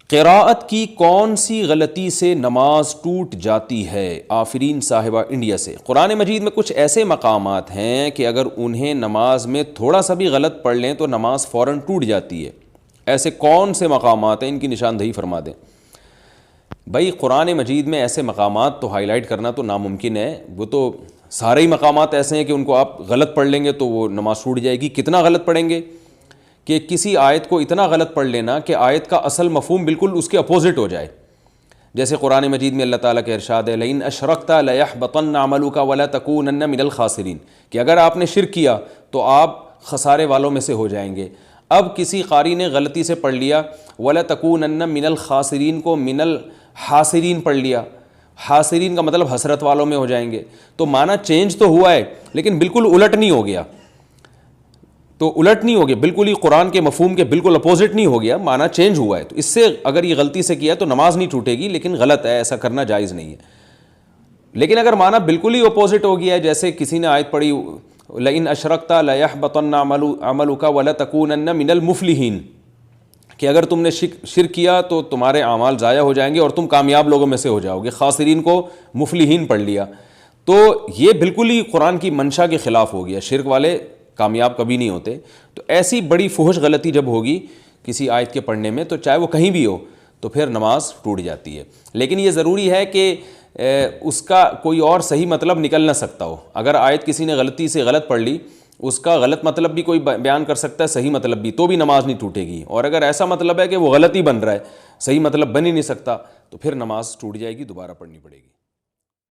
قراءت کی کون سی غلطی سے نماز ٹوٹ جاتی ہے؟ آفرین صاحبہ انڈیا سے۔ قرآن مجید میں کچھ ایسے مقامات ہیں کہ اگر انہیں نماز میں تھوڑا سا بھی غلط پڑھ لیں تو نماز فوراً ٹوٹ جاتی ہے۔ ایسے کون سے مقامات ہیں؟ ان کی نشاندہی فرما دیں۔ بھائی قرآن مجید میں ایسے مقامات تو ہائی لائٹ کرنا تو ناممکن ہے، وہ تو سارے ہی مقامات ایسے ہیں کہ ان کو آپ غلط پڑھ لیں گے تو وہ نماز ٹوٹ جائے گی۔ کتنا غلط پڑھیں گے کہ کسی آیت کو اتنا غلط پڑھ لینا کہ آیت کا اصل مفہوم بالکل اس کے اپوزٹ ہو جائے۔ جیسے قرآن مجید میں اللہ تعالیٰ کا ارشاد ہے لئن اشرکت لیحبطن عملک ولتکونن من الخاسرین، کہ اگر آپ نے شرک کیا تو آپ خسارے والوں میں سے ہو جائیں گے۔ اب کسی قاری نے غلطی سے پڑھ لیا ولتکونن من الخاسرین کو من الحاسرین پڑھ لیا، حاسرین کا مطلب حسرت والوں میں ہو جائیں گے، تو معنی چینج تو ہوا ہے لیکن بالکل الٹ نہیں ہو گیا، تو الٹ نہیں ہو گیا، بالکل ہی قرآن کے مفہوم کے بالکل اپوزٹ نہیں ہو گیا، معنی چینج ہوا ہے۔ تو اس سے اگر یہ غلطی سے کیا تو نماز نہیں ٹوٹے گی، لیکن غلط ہے، ایسا کرنا جائز نہیں ہے۔ لیکن اگر معنی بالکل ہی اپوزٹ ہو گیا ہے، جیسے کسی نے آیت پڑھی لئن اشرکت لیحبطن عملک ولتکونن من المفلحین، کہ اگر تم نے شرک کیا تو تمہارے اعمال ضائع ہو جائیں گے اور تم کامیاب لوگوں میں سے ہو جاؤ گے۔ خاسرین کو مفلحین پڑھ لیا، تو یہ بالکل ہی قرآن کی منشا کے خلاف ہو گیا، شرک والے کامیاب کبھی نہیں ہوتے۔ تو ایسی بڑی فحش غلطی جب ہوگی کسی آیت کے پڑھنے میں تو چاہے وہ کہیں بھی ہو تو پھر نماز ٹوٹ جاتی ہے۔ لیکن یہ ضروری ہے کہ اس کا کوئی اور صحیح مطلب نکل نہ سکتا ہو۔ اگر آیت کسی نے غلطی سے غلط پڑھ لی، اس کا غلط مطلب بھی کوئی بیان کر سکتا ہے، صحیح مطلب بھی، تو بھی نماز نہیں ٹوٹے گی۔ اور اگر ایسا مطلب ہے کہ وہ غلط ہی بن رہا ہے، صحیح مطلب بن ہی نہیں سکتا، تو پھر نماز ٹوٹ جائے گی، دوبارہ پڑھنی پڑے گی۔